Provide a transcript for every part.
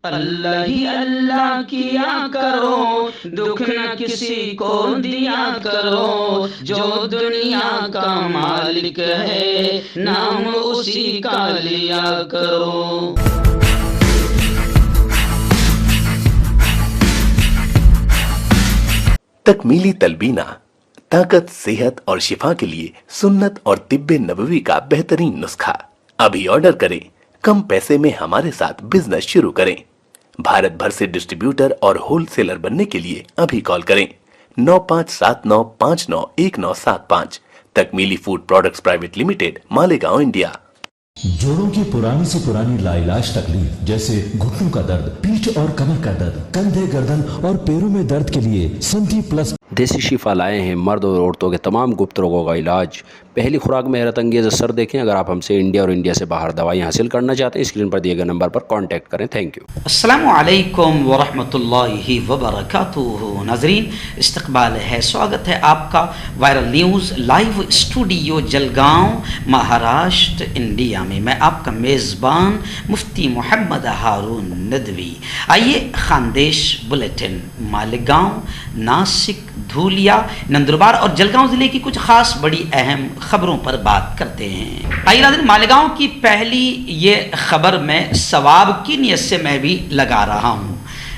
اللہ ہی اللہ کیا کرو، دکھ نہ کسی کو دیا کرو، جو دنیا کا مالک ہے نام اسی کا لیا کرو۔ تکمیلی تلبینہ طاقت، صحت اور شفا کے لیے سنت اور طب نبوی کا بہترین نسخہ۔ ابھی آرڈر کریں، کم پیسے میں ہمارے ساتھ بزنس شروع کریں۔ بھارت بھر سے ڈسٹریبیوٹر اور ہول سیلر بننے کے لیے ابھی کال کریں 9579591975۔ Takmili food products private limited, Malegaon, India. جوڑوں کی پرانی سے پرانی لاعلاج تکلیف جیسے گھٹنوں کا درد، پیٹھ اور کمر کا درد، کندھے، گردن اور پیروں میں درد کے لیے سنٹی پلس دیسی شفا لائے ہیں مرد اور عورتوں کے تمام گپت روگوں کا علاج۔ پہلی خوراک میں حیرت انگیز اثر دیکھیں۔ اگر آپ ہم سے انڈیا اور انڈیا سے باہر دوائیں حاصل کرنا چاہتے ہیں، اسکرین پر دیے گئے نمبر پر کانٹیکٹ کریں۔ Thank you. السلام علیکم ورحمۃ اللہ وبرکاتہ۔ ناظرین، استقبال ہے، سواگت ہے آپ کا viral news live studio Jalgaon, Maharashtra, India میں۔ میں آپ کا میزبان مفتی محمد ہارون ندوی۔ آئیے خاندیش بلیٹن مالیگاؤں، ناسک، دھولیا، نندربار اور جلگاؤں ضلع کی کچھ خاص بڑی اہم خبروں پر بات کرتے ہیں۔ آئیے ناظرین، مالیگاؤں کی پہلی یہ خبر میں ثواب کی نیت سے میں بھی لگا رہا ہوں۔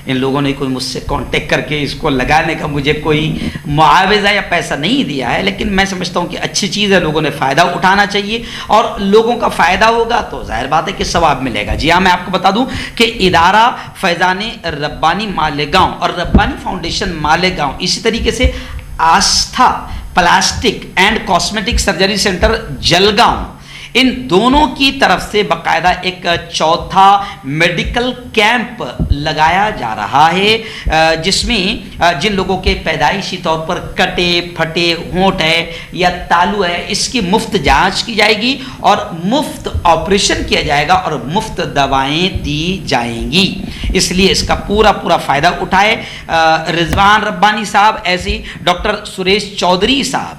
ان لوگوں نے کوئی مجھ سے کانٹیکٹ کر کے اس کو لگانے کا مجھے کوئی معاوضہ یا پیسہ نہیں دیا ہے، لیکن میں سمجھتا ہوں کہ اچھی چیز ہے، لوگوں نے فائدہ اٹھانا چاہیے اور لوگوں کا فائدہ ہوگا تو ظاہر بات ہے کہ ثواب ملے گا۔ جی ہاں، میں آپ کو بتا دوں کہ ادارہ فیضان ربانی مالیگاؤں اور ربانی فاؤنڈیشن مالیگاؤں، اسی طریقے سے Aastha plastic and cosmetic surgery centre Jalgaon, ان دونوں کی طرف سے باقاعدہ ایک چوتھا میڈیکل کیمپ لگایا جا رہا ہے، جس میں جن لوگوں کے پیدائشی طور پر کٹے پھٹے ہونٹ ہے یا تالو ہے، اس کی مفت جانچ کی جائے گی اور مفت آپریشن کیا جائے گا اور مفت دوائیں دی جائیں گی۔ اس لیے اس کا پورا فائدہ اٹھائے۔ رضوان ربانی صاحب، ایسے ہی ڈاکٹر سریش چودھری صاحب،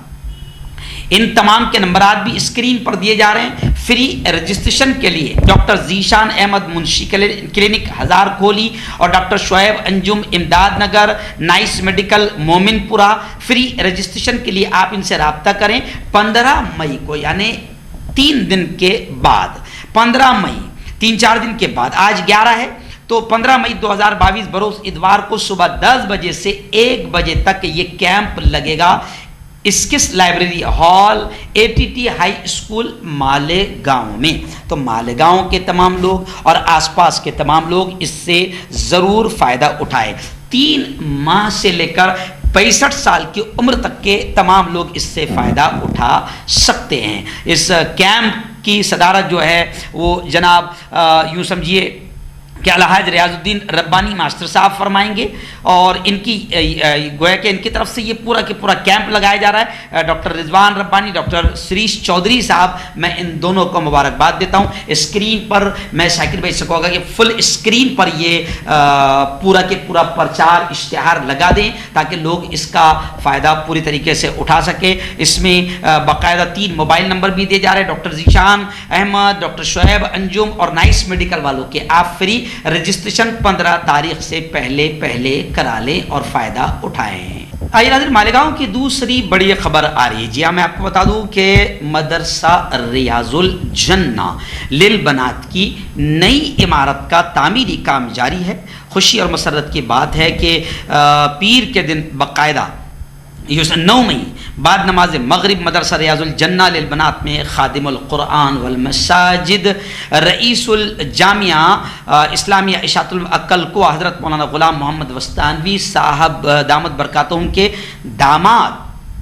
ان تمام کے نمبرات بھی اسکرین پر دیے جا رہے ہیں۔ فری رجسٹریشن کے لیے ڈاکٹر ذیشان احمد منشی کلینک ہزار کوہلی اور ڈاکٹر شعیب انجم امداد نگر، نائس میڈیکل مومن پورہ۔ فری رجسٹریشن کے لیے آپ ان سے رابطہ کریں 15 مئی کو، یعنی 3 دن کے بعد، 15 مئی 3-4 دن کے بعد، آج 11 ہے تو 15 مئی 2022 بروز اتوار کو صبح 10 بجے سے 1 بجے تک یہ کیمپ لگے گا۔ اسکس library hall, ATT high school Malegaon میں۔ تو مالیگاؤں کے تمام لوگ اور آس پاس کے تمام لوگ اس سے ضرور فائدہ اٹھائیں۔ 3 ماہ سے لے کر 65 سال کی عمر تک کے تمام لوگ اس سے فائدہ اٹھا سکتے ہیں۔ اس کیمپ کی صدارت جو ہے وہ جناب یوں سمجھیے کہ الحاج ریاض الدین ربانی ماسٹر صاحب فرمائیں گے، اور ان کی گویا کہ ان کی طرف سے یہ پورا کیمپ لگایا جا رہا ہے۔ ڈاکٹر رضوان ربانی، ڈاکٹر سریش چودھری صاحب، میں ان دونوں کو مبارکباد دیتا ہوں۔ اسکرین پر میں شاکر بھائی سے کہوں گا کہ فل اسکرین پر یہ پورا کے پورا پرچار اشتہار لگا دیں تاکہ لوگ اس کا فائدہ پوری طریقے سے اٹھا سکے۔ اس میں باقاعدہ 3 موبائل نمبر بھی دیے جا رہے ہیں، ڈاکٹر ذیشان احمد، ڈاکٹر شعیب انجم اور نائس میڈیکل والوں کے۔ آپ فری رجسٹریشن 15 تاریخ سے پہلے کرا لیں اور فائدہ اٹھائیں۔ آئیے ناظرین، مالیگاؤں کی دوسری بڑی خبر آ رہی ہے۔ جی ہاں، میں آپ کو بتا دوں کہ مدرسہ ریاض الجنہ للبنات کی نئی عمارت کا تعمیری کام جاری ہے۔ خوشی اور مسرت کی بات ہے کہ پیر کے دن باقاعدہ 9 مئی بعد نماز مغرب مدرسہ ریاض الجنہ للبنات میں خادم القرآن والمساجد، رئیس الجامعہ اسلامیہ اشاعت العقل کو حضرت مولانا غلام محمد وستانوی صاحب دامت برکاتہم کے داماد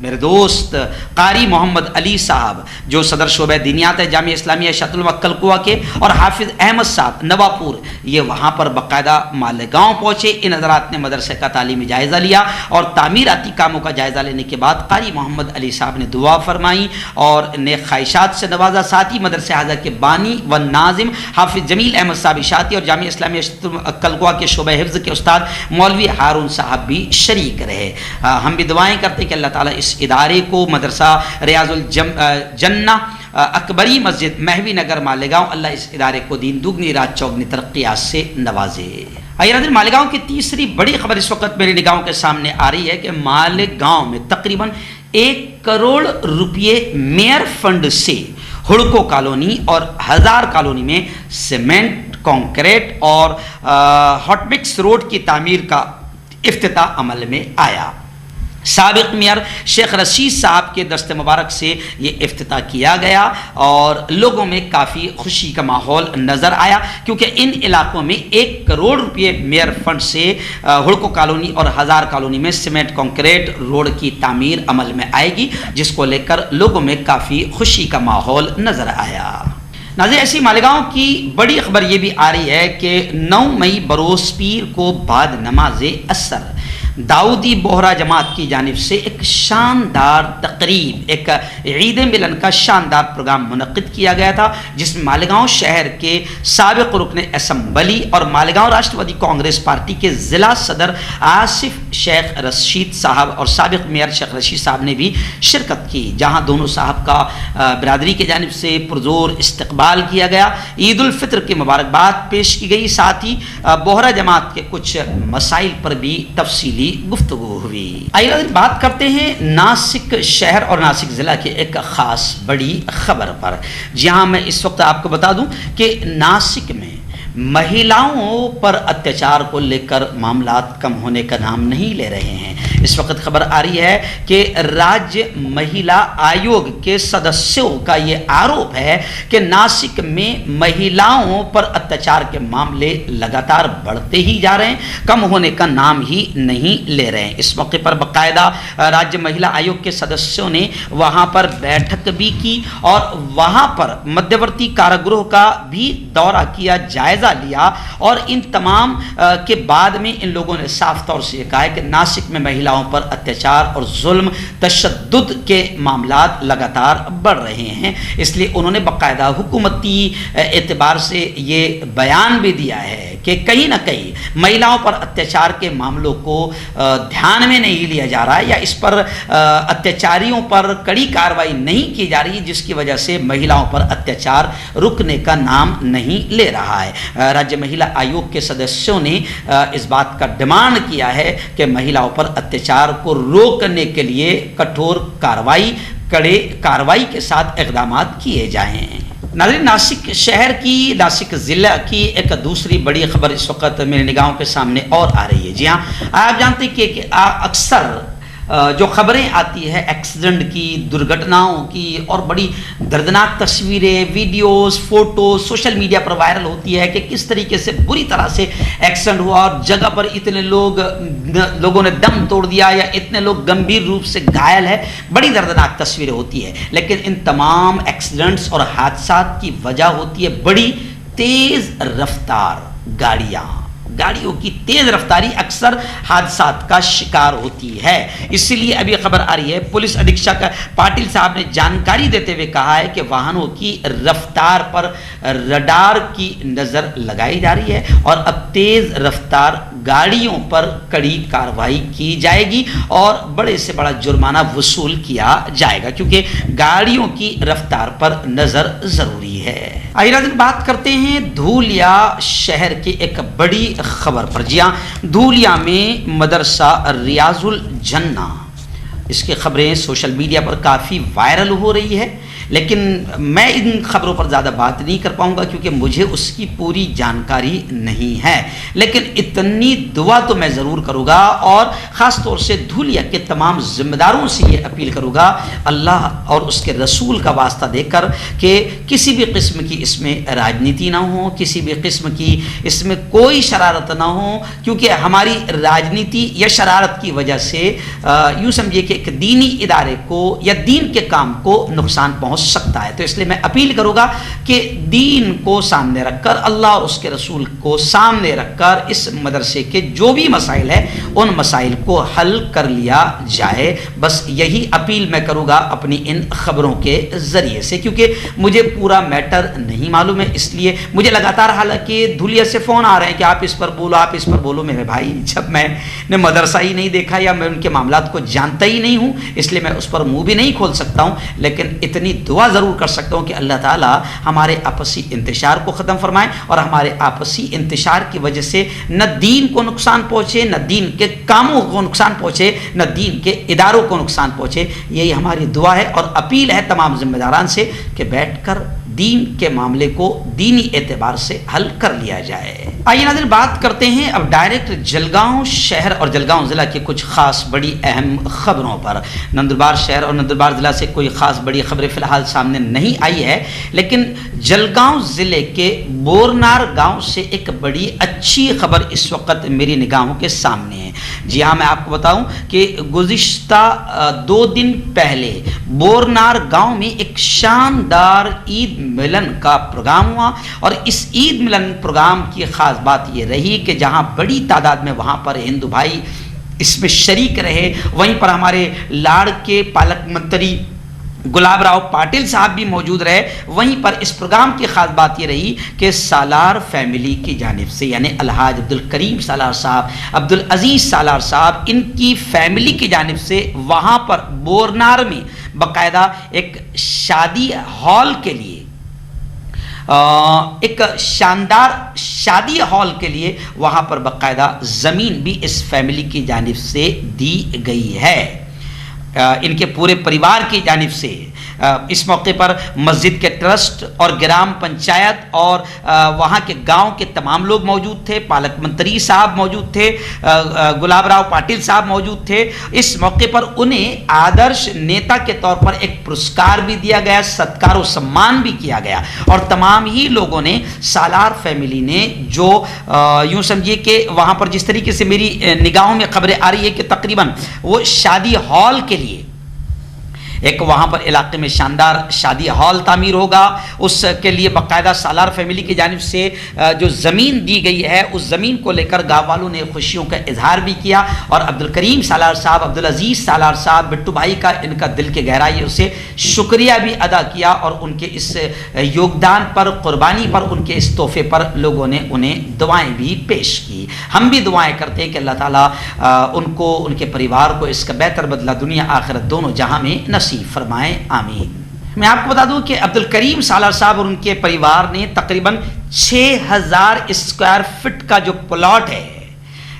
میرے دوست قاری محمد علی صاحب جو صدر شعبہ دینیات ہے جامعہ اسلامیہ اشاعت العقل قوا کے، اور حافظ احمد صاحب نواپور، یہ وہاں پر باقاعدہ مالیگاؤں پہنچے۔ ان حضرات نے مدرسے کا تعلیمی جائزہ لیا اور تعمیراتی کاموں کا جائزہ لینے کے بعد قاری محمد علی صاحب نے دعا فرمائی اور نیک خواہشات سے نوازا۔ ساتھ ہی مدرسے حاضر کے بانی و ناظم حافظ جمیل احمد صاحب اشاعتی اور جامعہ اسلامیہ اشاعت العقل قوا کے شعبہ حفظ کے استاد مولوی ہارون صاحب بھی شریک رہے۔ ہم بھی دعائیں کرتے کہ اللہ تعالیٰ اس ادارے کو، مدرسہ ریاض الجنہ اکبری مسجد مہوی نگر مالیگاؤں، اللہ اس ادارے کو دین دگنی رات چوگنی ترقیات سے نوازے۔ آئیے ناظرین، مالیگاؤں کی تیسری بڑی خبر اس وقت میری نگاہوں کے سامنے آ رہی ہے کہ مالیگاؤں میں تقریباً 1 کروڑ روپے میئر فنڈ سے ہڑکو کالونی اور ہزار کالونی میں سیمنٹ، کنکریٹ اور ہاٹ مکس روڈ کی تعمیر کا افتتاح عمل میں آیا۔ سابق میئر شیخ رشید صاحب کے دست مبارک سے یہ افتتاح کیا گیا اور لوگوں میں کافی خوشی کا ماحول نظر آیا، کیونکہ ان علاقوں میں 1 کروڑ روپے میئر فنڈ سے ہڑکو کالونی اور ہزار کالونی میں سیمنٹ کنکریٹ روڈ کی تعمیر عمل میں آئے گی، جس کو لے کر لوگوں میں کافی خوشی کا ماحول نظر آیا۔ ناظرین، ایسی مالیگاؤں کی بڑی خبر یہ بھی آ رہی ہے کہ 9 مئی بروز پیر کو بعد نماز عصر داؤدی بوہرا جماعت کی جانب سے ایک شاندار تقریب، ایک عید ملن کا شاندار پروگرام منعقد کیا گیا تھا، جس میں مالیگاؤں شہر کے سابق رکن اسمبلی اور مالیگاؤں راشٹروادی کانگریس پارٹی کے ضلع صدر آصف شیخ رشید صاحب اور سابق میئر شیخ رشید صاحب نے بھی شرکت کی، جہاں دونوں صاحب کا برادری کی جانب سے پرزور استقبال کیا گیا، عید الفطر کی مبارکباد پیش کی گئی، ساتھ ہی بوہرا جماعت کے کچھ مسائل پر بھی تفصیلی گفتگو ہوئی۔ آئیے بات کرتے ہیں ناسک شہر اور ناسک ضلع کے ایک خاص بڑی خبر پر۔ جہاں میں اس وقت آپ کو بتا دوں کہ ناسک میں مہیلاؤں پر اتیاچار کو لے کر معاملات کم ہونے کا نام نہیں لے رہے ہیں۔ اس وقت خبر آ رہی ہے کہ راجیہ مہیلا آیوگ کے سدسیوں کا یہ آروپ ہے کہ ناسک میں مہیلاؤں پر اتیاچار کے معاملے لگاتار بڑھتے ہی جا رہے ہیں، کم ہونے کا نام ہی نہیں لے رہے ہیں۔ اس موقع پر باقاعدہ راجیہ مہیلا آیوگ کے سدسیوں نے وہاں پر بیٹھک بھی کی اور وہاں پر مدھیورتی کاراگرہ کا بھی دورہ کیا، جائزہ لیا، اور ان تمام کے بعد میں ان لوگوں نے صاف طور سے یہ کہا ہے کہ ناسک میں مہیلاؤں پر اتیاچار اور ظلم تشدد کے معاملات لگاتار بڑھ رہے ہیں۔ اس لیے انہوں نے باقاعدہ حکومتی اعتبار سے یہ بیان بھی دیا ہے کہ کہیں نہ کہیں مہیلاؤں پر اتیاچار کے معاملوں کو دھیان میں نہیں لیا جا رہا ہے، یا اس پر اتیاچاریوں پر کڑی کارروائی نہیں کی جا رہی، جس کی وجہ سے مہیلاؤں پر اتیاچار رکنے کا نام نہیں لے رہا ہے۔ راجیہ مہیلا آیوگ کے سدسیوں نے اس بات کا ڈیمانڈ کیا ہے کہ مہیلاؤں پر اتیاچار کو روکنے کے لیے کٹھور کڑے کارروائی کے ساتھ اقدامات کیے جائیں۔ ناظرین، ناسک شہر کی، ناسک ضلع کی ایک دوسری بڑی خبر اس وقت میرے نگاہوں کے سامنے اور آ رہی ہے۔ جی ہاں، آپ جانتے ہیں کہ اکثر جو خبریں آتی ہے ایکسیڈنٹ کی، درگھٹناؤں کی، اور بڑی دردناک تصویریں، ویڈیوز، فوٹوز سوشل میڈیا پر وائرل ہوتی ہے کہ کس طریقے سے بری طرح سے ایکسیڈنٹ ہوا اور جگہ پر اتنے لوگوں نے دم توڑ دیا یا اتنے لوگ گمبھیر روپ سے گھائل ہے، بڑی دردناک تصویریں ہوتی ہے۔ لیکن ان تمام ایکسیڈنٹس اور حادثات کی وجہ ہوتی ہے بڑی تیز رفتار گاڑیوں کی تیز رفتاری اکثر حادثات کا شکار ہوتی ہے۔ اسی لیے ابھی خبر آ رہی ہے، پولیس ادھیکشک پاٹل صاحب نے جانکاری دیتے ہوئے کہا ہے کہ واہنوں کی رفتار پر رڈار کی نظر لگائی جا رہی ہے اور اب تیز رفتار گاڑیوں پر کڑی کارروائی کی جائے گی اور بڑے سے بڑا جرمانہ وصول کیا جائے گا، کیونکہ گاڑیوں کی رفتار پر نظر ضروری ہے۔ آئیے بات کرتے ہیں دھولیا شہر کی ایک بڑی خبر پر۔ جی ہاں، دھولیا میں مدرسہ ریاض الجنہ، اس کی خبریں سوشل میڈیا پر کافی وائرل ہو رہی ہے، لیکن میں ان خبروں پر زیادہ بات نہیں کر پاؤں گا کیونکہ مجھے اس کی پوری جانکاری نہیں ہے، لیکن اتنی دعا تو میں ضرور کروں گا اور خاص طور سے دھولیا کے تمام ذمہ داروں سے یہ اپیل کروں گا اللہ اور اس کے رسول کا واسطہ دے کر کہ کسی بھی قسم کی اس میں راجنیتی نہ ہو، کسی بھی قسم کی اس میں کوئی شرارت نہ ہو، کیونکہ ہماری راجنیتی یا شرارت کی وجہ سے یوں سمجھیے کہ ایک دینی ادارے کو یا دین کے کام کو نقصان پہنچ سکتا ہے۔ تو اس لیے میں اپیل کروں گا کہ دین کو سامنے رکھ کر، اللہ اور اس کے رسول کو سامنے رکھ کر اس مدرسے کے جو بھی مسائل ہیں ان مسائل کو حل کر لیا جائے۔ بس یہی اپیل میں کروں گا اپنی ان خبروں کے ذریعے سے، کیونکہ مجھے پورا میٹر نہیں معلوم ہے، اس لیے مجھے لگاتار حالانکہ دھولیا سے فون آ رہے ہیں کہ آپ اس پر بولو، آپ اس پر بولو۔ میرے بھائی، جب میں نے مدرسہ ہی نہیں دیکھا یا میں ان کے معاملات کو جانتا ہی نہیں ہوں، اس لیے میں اس پر منہ بھی نہیں کھول سکتا ہوں، لیکن اتنی دعا ضرور کر سکتا ہوں کہ اللہ تعالیٰ ہمارے آپسی انتشار کو ختم فرمائے اور ہمارے آپسی انتشار کی وجہ سے نہ دین کو نقصان پہنچے، نہ دین کے کاموں کو نقصان پہنچے، نہ دین کے اداروں کو نقصان پہنچے. یہی ہماری دعا ہے اور اپیل ہے تمام ذمہ داران سے کہ بیٹھ کر دین کے معاملے کو دینی اعتبار سے حل کر لیا جائے. آئیے ناظرین بات کرتے ہیں اب ڈائریکٹ جلگاؤں شہر اور جلگاؤں ضلع کی کچھ خاص بڑی اہم خبروں پر. نندربار شہر اور نندربار ضلع سے کوئی خاص بڑی خبریں فی الحال سامنے نہیں آئی ہے، لیکن جلگاؤں ضلع کے بورنار گاؤں سے ایک بڑی اچھی خبر اس وقت میری نگاہوں کے سامنے ہے. جی ہاں، میں آپ کو بتاؤں کہ گزشتہ 2 دن پہلے بورنار گاؤں میں ایک شاندار عید ملن کا پروگرام ہوا، اور اس عید ملن پروگرام کی خاص بات یہ رہی کہ جہاں بڑی تعداد میں وہاں پر ہندو بھائی اس میں شریک رہے، وہیں پر ہمارے لاڑ کے پالک منتری گلاب راؤ پاٹل صاحب بھی موجود رہے. وہیں پر اس پروگرام کی خاص بات یہ رہی کہ سالار فیملی کی جانب سے، یعنی الحاج عبدالکریم سالار صاحب، عبدالعزیز سالار صاحب، ان کی فیملی کی جانب سے وہاں پر بورنار میں باقاعدہ ایک شادی ہال کے لیے، ایک شاندار شادی ہال کے لیے وہاں پر باقاعدہ زمین بھی اس فیملی کی جانب سے دی گئی ہے، ان کے پورے پریوار کی جانب سے. اس موقع پر مسجد کے ٹرسٹ اور گرام پنچایت اور وہاں کے گاؤں کے تمام لوگ موجود تھے. پالک منتری صاحب موجود تھے، گلاب راؤ پاٹل صاحب موجود تھے. اس موقع پر انہیں آدرش نیتا کے طور پر ایک پرسکار بھی دیا گیا، ستکار و سمان بھی کیا گیا، اور تمام ہی لوگوں نے سالار فیملی نے جو یوں سمجھیے کہ وہاں پر جس طریقے سے میری نگاہوں میں خبریں آ رہی ہے کہ تقریباً وہ شادی ہال کے لیے ایک وہاں پر علاقے میں شاندار شادی ہال تعمیر ہوگا، اس کے لیے باقاعدہ سالار فیملی کی جانب سے جو زمین دی گئی ہے اس زمین کو لے کر گاؤں والوں نے خوشیوں کا اظہار بھی کیا، اور عبدالکریم سالار صاحب، عبدالعزیز سالار صاحب، بٹو بھائی کا ان کا دل کے گہرائیوں سے شکریہ بھی ادا کیا، اور ان کے اس یوگدان پر، قربانی پر، ان کے اس تحفے پر لوگوں نے انہیں دعائیں بھی پیش کی. ہم بھی دعائیں کرتے ہیں کہ اللہ تعالیٰ ان کو، ان کے پریوار کو اس کا بہتر بدلہ دنیا آخرت دونوں جہاں میں نصیب فرمائے، آمین. میں آپ کو بتا دوں کہ عبدالکریم سالار صاحب اور ان کے پریوار نے تقریباً 6000 اسکوائر فٹ کا جو پلاٹ ہے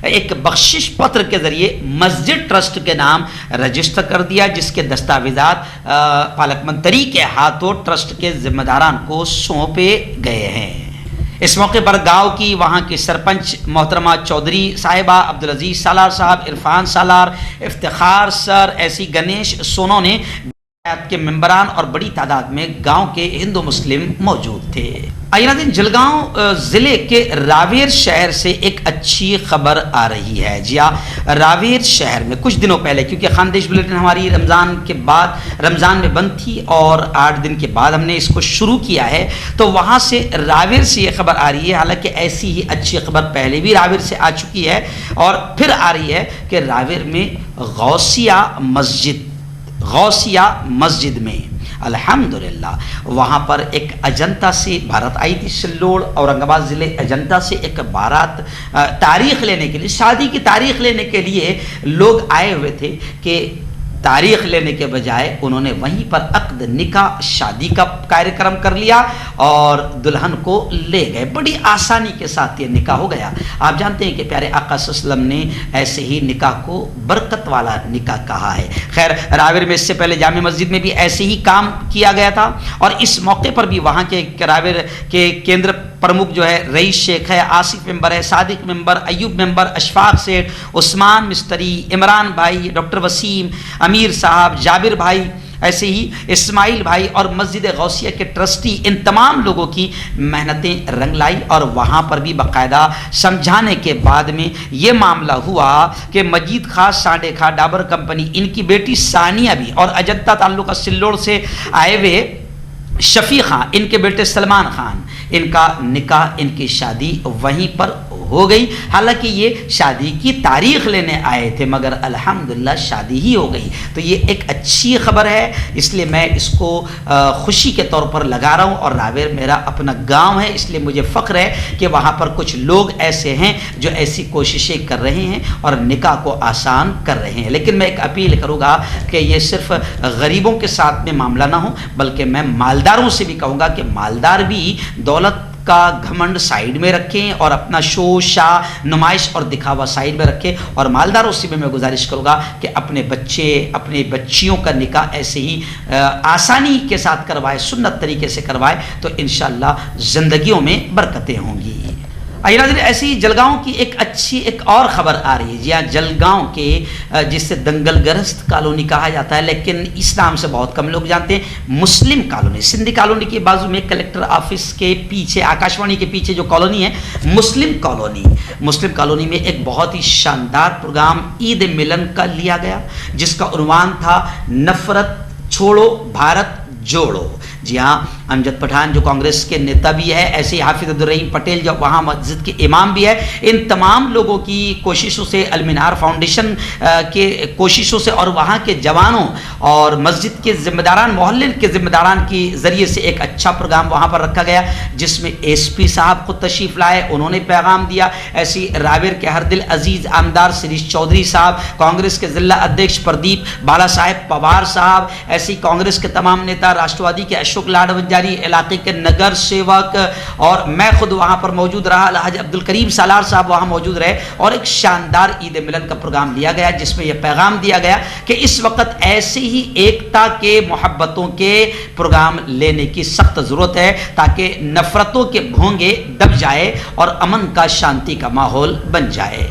ایک بخشش پتر کے ذریعے مسجد ٹرسٹ کے نام رجسٹر کر دیا، جس کے دستاویزات پالک منتری کے ہاتھوں ٹرسٹ کے ذمہ داران کو سونپے گئے ہیں. اس موقع پر گاؤں کی وہاں کی سرپنچ محترمہ چودھری صاحبہ، عبدالعزیز سالار صاحب، عرفان سالار، افتخار سر، ایسی گنیش سونو نے کے ممبران اور بڑی تعداد میں گاؤں کے ہندو مسلم موجود تھے. آئینہ جلگاؤں ضلع کے راویر شہر سے ایک اچھی خبر آ رہی ہے. جی ہاں، راویر شہر میں کچھ دنوں پہلے، کیونکہ خاندیش بلیٹن ہماری رمضان کے بعد رمضان میں بند تھی اور 8 دن کے بعد ہم نے اس کو شروع کیا ہے، تو وہاں سے راویر سے یہ خبر آ رہی ہے. حالانکہ ایسی ہی اچھی خبر پہلے بھی راویر سے آ چکی ہے اور پھر آ رہی ہے کہ راویر میں غوثیہ مسجد میں الحمدللہ وہاں پر ایک اجنتا سے بارات آئی تھی. سلوڑ اورنگ آباد ضلع اجنتا سے ایک بارات تاریخ لینے کے لیے، شادی کی تاریخ لینے کے لیے لوگ آئے ہوئے تھے کہ تاریخ لینے کے بجائے انہوں نے وہیں پر عقد نکاح شادی کا کارکرم کر لیا اور دلہن کو لے گئے. بڑی آسانی کے ساتھ یہ نکاح ہو گیا. آپ جانتے ہیں کہ پیارے آقا صلی اللہ علیہ وسلم نے ایسے ہی نکاح کو برکت والا نکاح کہا ہے. خیر، راویر میں اس سے پہلے جامع مسجد میں بھی ایسے ہی کام کیا گیا تھا، اور اس موقع پر بھی وہاں کے راویر کے کیندر پرمکھ جو ہے رئیس شیخ ہے، آصف ممبر ہے، صادق ممبر، ایوب ممبر، اشفاق سیٹھ، عثمان مستری، عمران بھائی، ڈاکٹر وسیم، امیر صاحب، جابر بھائی، ایسے ہی اسماعیل بھائی اور مسجد غوثیہ کے ٹرسٹی، ان تمام لوگوں کی محنتیں رنگ لائی، اور وہاں پر بھی باقاعدہ سمجھانے کے بعد میں یہ معاملہ ہوا کہ مجید خان سانڈے خان ڈابر کمپنی، ان کی بیٹی ثانیہ بھی، اور اجنتا تعلقہ سلوڑ سے آئے ہوئے شفیع خان، ان کے بیٹے سلمان خان، ان کا نکاح، ان کی شادی وہیں پر ہو گئی. حالانکہ یہ شادی کی تاریخ لینے آئے تھے مگر الحمدللہ شادی ہی ہو گئی. تو یہ ایک اچھی خبر ہے, اس لیے میں اس کو خوشی کے طور پر لگا رہا ہوں. اور راویر میرا اپنا گاؤں ہے, اس لیے مجھے فخر ہے کہ وہاں پر کچھ لوگ ایسے ہیں جو ایسی کوششیں کر رہے ہیں اور نکاح کو آسان کر رہے ہیں. لیکن میں ایک اپیل کروں گا کہ یہ صرف غریبوں کے ساتھ میں معاملہ نہ ہو, بلکہ میں مالداروں سے بھی کہوں گا کہ مالدار بھی دولت کا گھمنڈ سائیڈ میں رکھیں اور اپنا شو شاہ نمائش اور دکھاوا سائیڈ میں رکھیں. اور مالداروں سے بھی میں گزارش کروں گا کہ اپنے بچے اپنے بچیوں کا نکاح ایسے ہی آسانی کے ساتھ کروائے, سنت طریقے سے کروائے, تو انشاءاللہ زندگیوں میں برکتیں ہوں گی. آئیے ناظرین, ایسی ہی جلگاؤں کی ایک اچھی ایک اور خبر آ رہی ہے. جی ہاں, جلگاؤں کے جسے دنگل گرست کالونی کہا جاتا ہے لیکن اس نام سے بہت کم لوگ جانتے ہیں, مسلم کالونی. سندھی کالونی کے بازو میں کلیکٹر آفس کے پیچھے, آکاشوانی کے پیچھے جو کالونی ہے مسلم کالونی, مسلم کالونی میں ایک بہت ہی شاندار پروگرام عید ملن کا لیا گیا جس کا عنوان تھا نفرت چھوڑو بھارت جوڑو. جی ہاں, امجد پٹھان جو کانگریس کے نیتا بھی ہے, ایسے ہی حافظ عبدالرحیم پٹیل جو وہاں مسجد کے امام بھی ہے, ان تمام لوگوں کی کوششوں سے, المنار فاؤنڈیشن کے کوششوں سے اور وہاں کے جوانوں اور مسجد کے ذمہ داران, محلے کے ذمہ داران کی ذریعے سے ایک اچھا پروگرام وہاں پر رکھا گیا جس میں ایس پی صاحب خود تشریف لائے, انہوں نے پیغام دیا. ایسی راویر کے ہر دل عزیز آمدار سریش چودھری صاحب, کانگریس کے ضلع ادھیکش پردیپ بالا صاحب پوار صاحب, ایسی کانگریس کے تمام نیتا, راشٹروادی کے اشوک لاڈ بنجاری, علاقے کے نگر سیوک, اور میں خود وہاں پر موجود رہا. الحاج عبد الکریم سالار صاحب وہاں موجود رہے اور ایک شاندار عید ملن کا پروگرام لیا گیا جس میں یہ پیغام دیا گیا کہ اس وقت ایسے ہی ایکتا کے, محبتوں کے پروگرام لینے کی سخت ضرورت ہے تاکہ نفرتوں کے بھونگے دب جائے اور امن کا, شانتی کا ماحول بن جائے.